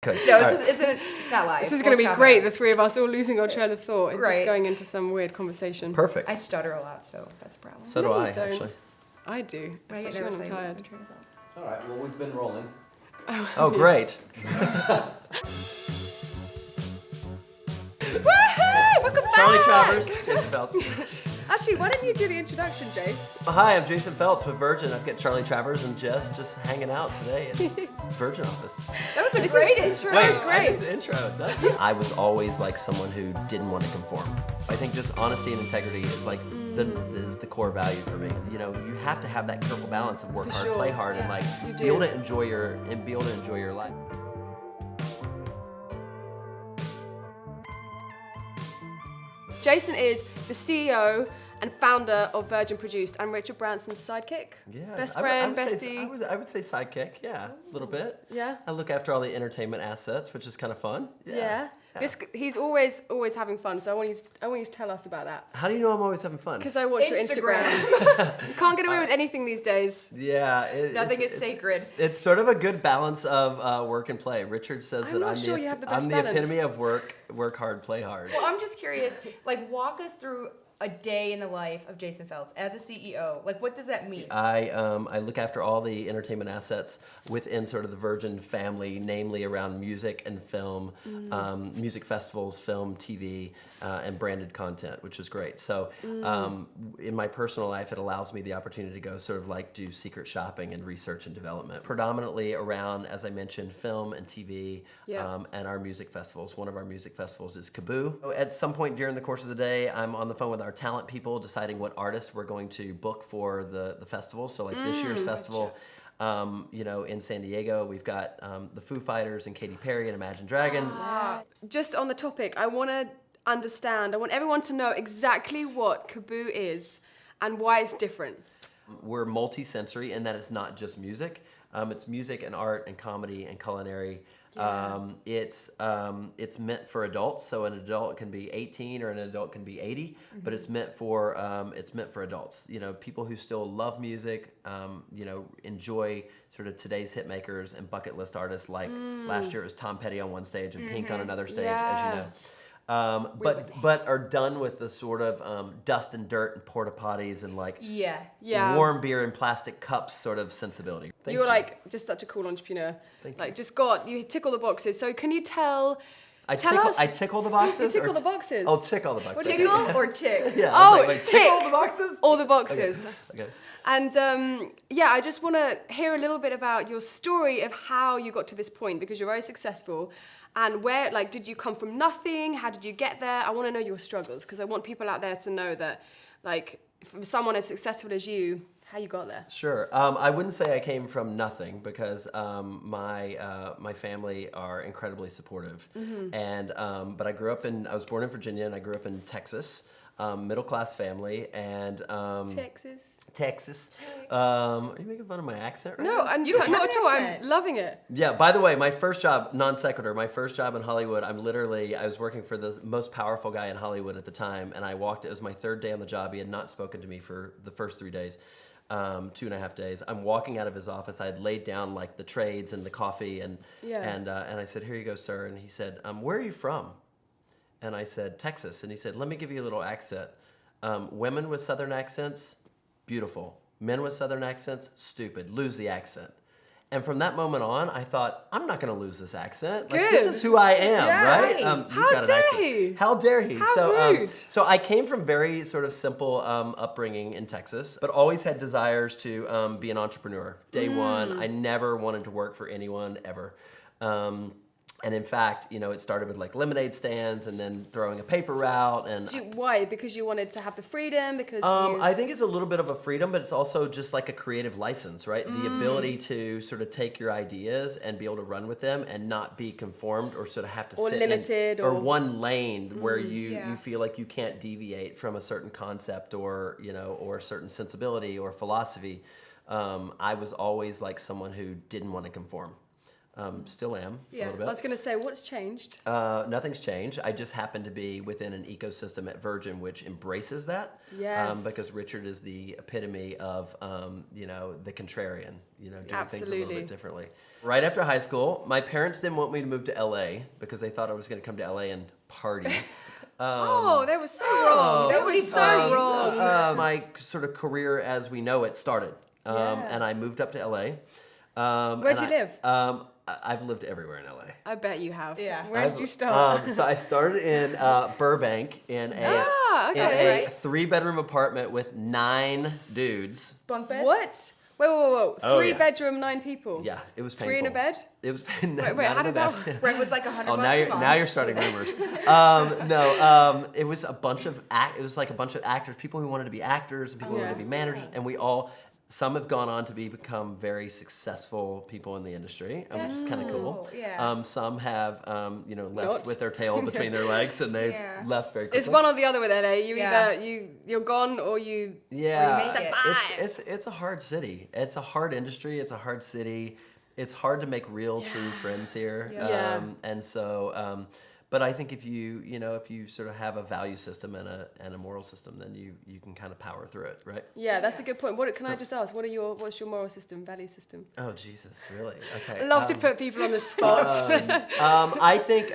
Good. No, All it's not live. This is going to be great, the three of us all losing our train of thought and Right. just going into some weird conversation. Perfect. I stutter a lot, so that's a problem. So do No, you I, don't. actually. I do, When I get especially when nervous, I'm I lose tired. my train of thought. All right, well, we've been rolling. Oh, Great. Woohoo! Welcome back! Charlie Travers, Jason Feltz. Actually, why don't you do the introduction, Jace? Hi, I'm Jason Feltz with Virgin. I've got Charlie Travers and Jess just hanging out today in Virgin office. That was a great intro. That was great. Intro. I was always like someone who didn't want to conform. I think just honesty and integrity is like is the core value for me. You know, you have to have that careful balance of work For hard, sure. play hard, and like You be able do. to enjoy your life. Jason is the CEO and founder of Virgin Produced and Richard Branson's sidekick. Yeah, Best I would- friend, I would say- bestie. I would say sidekick. Yeah, a little bit. Yeah. I look after all the entertainment assets, which is kind of fun. Yeah. He's always having fun, so I want you to tell us about that. How do you know I'm always having fun? Because I watch your Instagram. You can't get away with anything these days. Yeah. Nothing is sacred. It's sort of a good balance of work and play. Richard says I'm that not I'm sure you have the best I'm the balance. epitome of work hard, play hard. Well, I'm just curious, like, walk us through a day in the life of Jason Feltz as a CEO. Like, what does that mean? I look after all the entertainment assets within sort of the Virgin family, namely around music and film, music festivals, film, TV, and branded content, which is great. So in my personal life, it allows me the opportunity to go sort of like do secret shopping and research and development, predominantly around, as I mentioned, film and TV, and our music festivals. One of our music festivals is Kaaboo. At some point during the course of the day, I'm on the phone with our talent people deciding what artists we're going to book for the festival. So like this year's festival, in San Diego, we've got the Foo Fighters and Katy Perry and Imagine Dragons. Just on the topic, I want everyone to know exactly what Kaaboo is and why it's different. We're multi-sensory in that it's not just music. It's music and art and comedy and culinary. It's meant for adults, so an adult can be 18 or an adult can be 80, but it's meant for adults. You know, people who still love music, enjoy sort of today's hit makers and bucket list artists. Like last year it was Tom Petty on one stage and Pink on another stage, as you know. But are done with the sort of dust and dirt and porta potties and like warm beer in plastic cups sort of sensibility. You're like just such a cool entrepreneur. You tick all the boxes. So can you tell us? I tick all the boxes? You tick all the boxes. Oh, tick all the boxes. Tickle or tick? Yeah. Oh, wait, tick all the boxes? All the boxes. Okay. And I just want to hear a little bit about your story of how you got to this point, because you're very successful. And where, did you come from nothing? How did you get there? I want to know your struggles, because I want people out there to know that, for someone as successful as you, how you got there. Sure. I wouldn't say I came from nothing, because my family are incredibly supportive. And but I was born in Virginia, and I grew up in Texas, middle class family, and Texas. Are you making fun of my accent right now? No, and not at all. I'm loving it. Yeah, by the way, my first job, non sequitur, my first job in Hollywood, I was working for the most powerful guy in Hollywood at the time, and it was my third day on the job. He had not spoken to me for the first 3 days, 2.5 days. I'm walking out of his office. I had laid down the trades and the coffee, and I said, "Here you go, sir." And he said, "Where are you from?" And I said, "Texas." And he said, "Let me give you a little accent. Women with southern accents, beautiful. Men with southern accents, stupid. Lose the accent." And from that moment on, I thought, I'm not going to lose this accent. This is who I am, right? How dare he? How dare he? How rude. So I came from very sort of simple upbringing in Texas, but always had desires to be an entrepreneur. Day one, I never wanted to work for anyone ever. And in fact, it started with lemonade stands and then throwing a paper route. And Why? Because you wanted to have the freedom? Because I think it's a little bit of a freedom, but it's also just like a creative license, right? The ability to sort of take your ideas and be able to run with them and not be conformed or sort of have to sit limited or one lane where you feel like you can't deviate from a certain concept or a certain sensibility or philosophy. I was always someone who didn't want to conform. Still am a Yeah. little I bit. was going to say, what's changed? Nothing's changed. I just happen to be within an ecosystem at Virgin which embraces that. Yes. Because Richard is the epitome of, the contrarian, doing things a Absolutely. little bit differently. Right after high school, my parents didn't want me to move to LA because they thought I was going to come to LA and party. They were so wrong. They were so wrong. My sort of career as we know it started. Yeah. And I moved up to LA. Where'd you live? I've lived everywhere in LA. I bet you have. Yeah. Where did you start? So I started in Burbank in a okay. 3-bedroom apartment with 9 dudes. Bunk beds? What? Whoa. Oh, 3 yeah. bedroom, 9 people. Yeah, it was painful. 3 in a bed? It was. Wait, how did that work? Rent was like $100 Oh, a month. now you're starting rumors. It was a bunch of It was like a bunch of actors, people who wanted to be actors, and people who wanted to be managers, and we all. Some have gone on to become very successful people in the industry, which is kind of cool. Yeah. Some have, left Not. with their tail between their legs, and they've Yeah. left very quickly. It's one or the other with LA. You Yeah. either you're gone or you. Yeah, make it. it's a hard city. It's a hard industry. It's a hard city. It's hard to make real, true friends here. Yeah. And so, but I think if you sort of have a value system and a moral system, then you can kind of power through it, right? Yeah, that's a good point. What can I just ask? What's your moral system, value system? Oh Jesus, really? Okay. I love to put people on the spot. I think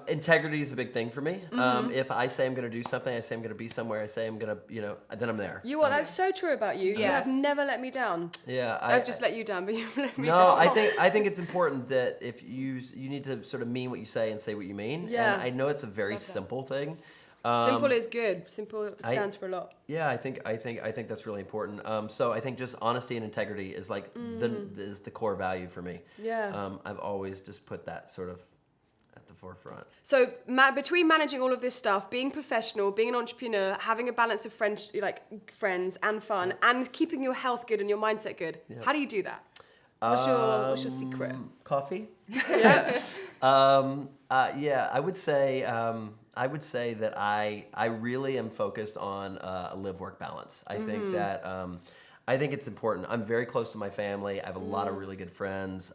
integrity is a big thing for me. If I say I'm going to do something, I say I'm going to be somewhere, I say I'm going to, then I'm there. You are. That's so true about you. You Yes. have never let me down. Yeah, I've just let you down, but you've let me No, down. I think it's important that if you need to sort of mean what you say and say what you mean. Yeah. And I know it's a very simple thing. Simple is good. Simple stands for a lot. Yeah, I think that's really important. So I think just honesty and integrity is like is the core value for me. Yeah. I've always just put that sort of at the forefront. So between managing all of this stuff, being professional, being an entrepreneur, having a balance of friends and fun, and keeping your health good and your mindset good, how do you do that? What's your secret? Coffee. Yeah. I would say that I really am focused on a live-work balance. I think that I think it's important. I'm very close to my family. I have a lot of really good friends,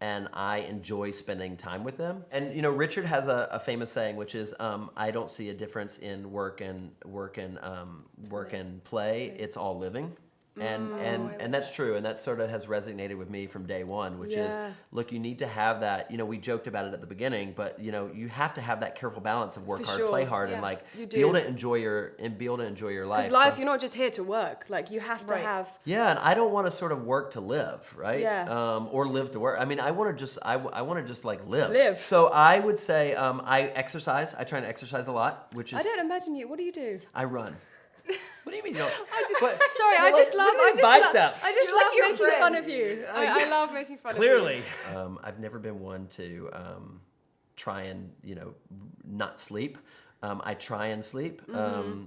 and I enjoy spending time with them. And Richard has a famous saying, which is, "I don't see a difference in work and play. It's all living." And that's true, and that sort of has resonated with me from day one, which is, look, you need to have that. We joked about it at the beginning, but you have to have that careful balance of work For hard, sure. play hard, Yeah. and You be able do. to enjoy your life. Because life, So- you're not just here to work. Like you have to Right. have. yeah, and I don't want to sort of work to live, right? Yeah. Or live to work. I mean, I want to just like live. Live. So I would say I exercise. I try to exercise a lot, which is I don't imagine you. What do you do? I run. What do you mean you don't? Sorry, I just love. Look at these biceps. I just You're like love your making friends. fun of you. I love making fun Clearly. of you. I've never been one to try and, not sleep. I try and sleep,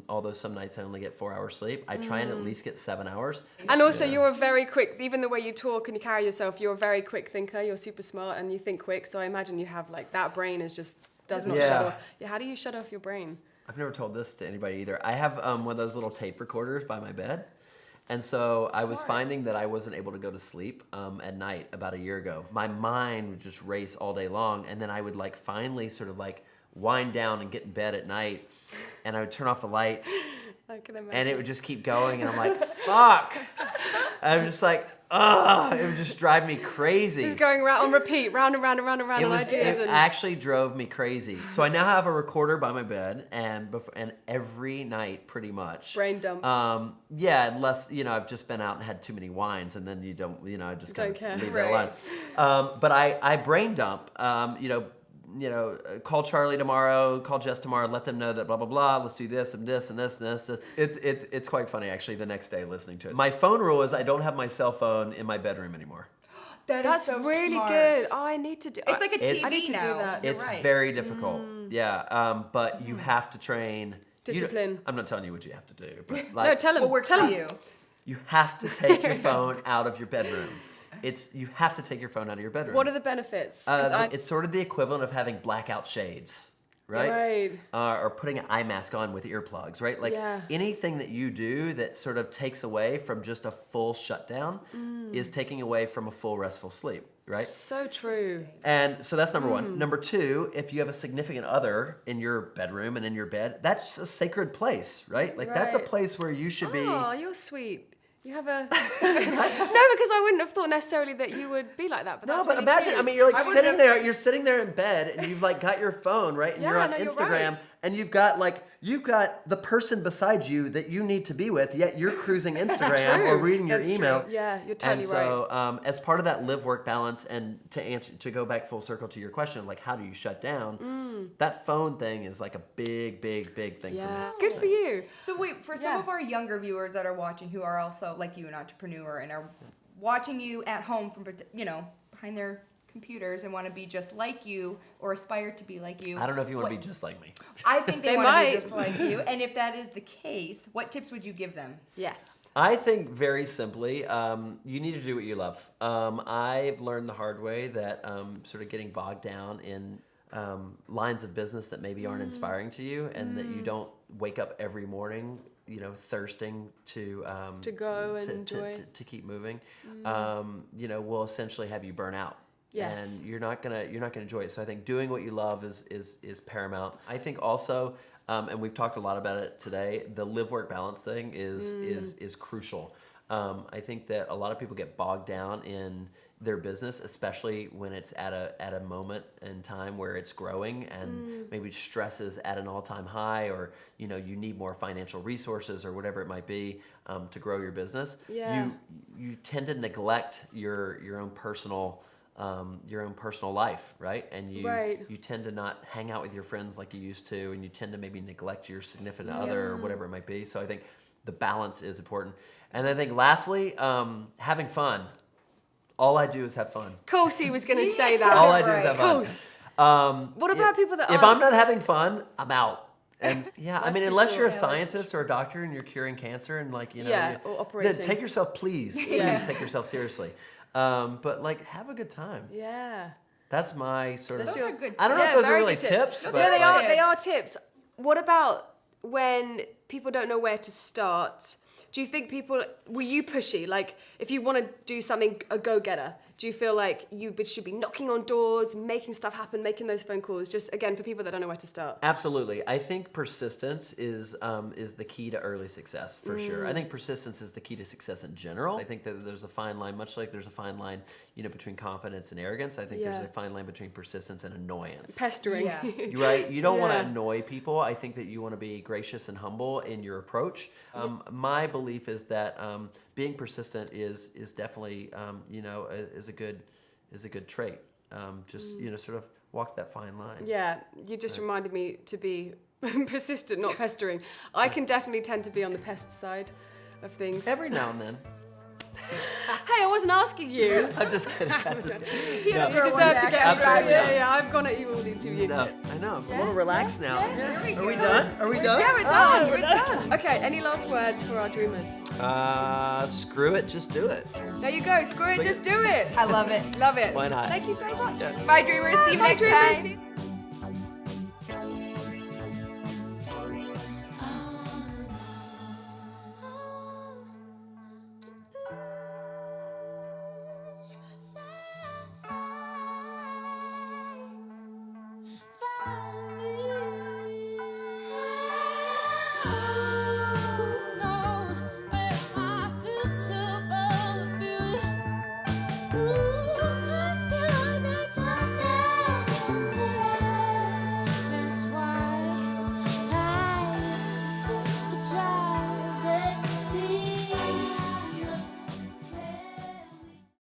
although some nights I only get 4 hours sleep. I try and at least get 7 hours. And also, you're a very quick. Even the way you talk and you carry yourself, you're a very quick thinker. You're super smart and you think quick. So I imagine you have that brain does not Yeah. shut off. Yeah, how do you shut off your brain? I've never told this to anybody either. I have one of those little tape recorders by my bed. And so I was finding that I wasn't able to go to sleep at night about a year ago. My mind would just race all day long. And then I would finally sort of wind down and get in bed at night. And I would turn off the light. I can imagine. And it would just keep going. And I'm like, fuck. And I'm just like, ugh. It would just drive me crazy. Just going on repeat, round and round and round and round. It actually drove me crazy. So I now have a recorder by my bed, and every night, pretty much. Brain dump. Yeah, unless I've just been out and had too many wines, and then you don't, I just kind Don't care. of leave Right. it alone. But I brain dump. Call Charlie tomorrow, call Jess tomorrow, let them know that blah blah blah. Let's do this and this and this and this. It's quite funny actually. The next day listening to it. My phone rule is I don't have my cell phone in my bedroom anymore. That's so really smart. good. Oh, I need to do. It's like a TV I need to do now. that. You're It's right. very difficult. Yeah, but you have to train. Discipline. I'm not telling you what you have to do, but No, tell him. What works tell for him. you? you have to take your phone out of your bedroom. You have to take your phone out of your bedroom. What are the benefits? 'Cause It's sort of the equivalent of having blackout shades, right? Right. Or putting an eye mask on with earplugs, right? Like Yeah. anything that you do that sort of takes away from just a full shutdown is taking away from a full restful sleep. right? So true. And so that's number one. Number two, if you have a significant other in your bedroom and in your bed, that's a sacred place, right? Like that's a Right. place where you should be. Oh, you're sweet. You have a no, because I wouldn't have thought necessarily that you would be like that. But No, that's but really imagine, cute. I mean, you're like I would sitting think- there, you're sitting there in bed and you've like got your phone, right? And you're Yeah, on no, you're Instagram right. and you've got the person beside you that you need to be with, yet you're cruising Instagram or true. reading your That's email. true. Yeah, you're totally And so, as part of that live-work balance, and to go back full circle to your question, like how do you shut down? That phone thing is like a big thing for me. Yeah, good for you. So wait, for some Yeah. of our younger viewers that are watching who are also like you, an entrepreneur, and are watching you at home from behind their computers and want to be just like you or aspire to be like you. I don't know if you want to what- be just like me. I think they They want to might. be just like you. And if that is the case, what tips would you give them? Yes. I think very simply, you need to do what you love. I've learned the hard way that sort of getting bogged down in lines of business that maybe aren't inspiring to you, and that you don't wake up every morning, thirsting to go and enjoy. to keep moving. Will essentially have you burn out. Yes. And you're not gonna enjoy it. So I think doing what you love is paramount. I think also, and we've talked a lot about it today, the live-work balance thing is crucial. I think that a lot of people get bogged down in their business, especially when it's at a moment in time where it's growing and maybe stress is at an all-time high, or you need more financial resources or whatever it might be to grow your business. Yeah. You tend to neglect your own personal life, right? And you tend to not hang out with your friends like you used to, and you tend to maybe neglect your significant other or whatever it might be. So I think the balance is important. And I think lastly, having fun. All I do is have fun. Of course he was going to say that. All I do is Right. have Of fun. course. What about people that If aren't? I'm not having fun, I'm out. And yeah, I Life mean, teaches unless you. you're a Yeah, life scientist or a doctor and you're curing cancer and like Yeah, or then operating. take yourself, please take yourself seriously. But like, have a good time. Yeah. That's my sort of. That's Those your- are good I don't know Yeah, if those are very really good tips, but Yeah, they like, are. They are tips. What about when people don't know where to start? Do you think were you pushy? Like, if you want to do something, a go-getter, do you feel like you should be knocking on doors, making stuff happen, making those phone calls? Just, again, for people that don't know where to start. Absolutely. I think persistence is the key to early success, for sure. I think persistence is the key to success in general. I think that there's a fine line, much like there's a fine line, between confidence and arrogance. I think there's Yeah. a fine line between persistence and annoyance. Pestering. Yeah. Right? You don't want to Yeah. annoy people. I think that you want to be gracious and humble in your approach. My belief is that being persistent is definitely is a good trait. Just sort of walk that fine line. Yeah, you just reminded me to be persistent, not pestering. I can definitely tend to be on the pest side of things. Every now and then. Hey, I wasn't asking you. I'm just kidding. You deserve to get Absolutely back. not. Yeah, I've gone at you all the 2 years. No, I know. I'm a Yeah? little relaxed now. Yeah. There we Are we go. done? Are we done? Yeah, we're Oh, done. We're done. Okay, any last words for our dreamers? Screw it. Just do it. There you go. Screw it. Just do it. I love it. Love it. Why not? Thank you so much. Yeah. Bye, dreamers. See you Bye, next dreamers. time. See you-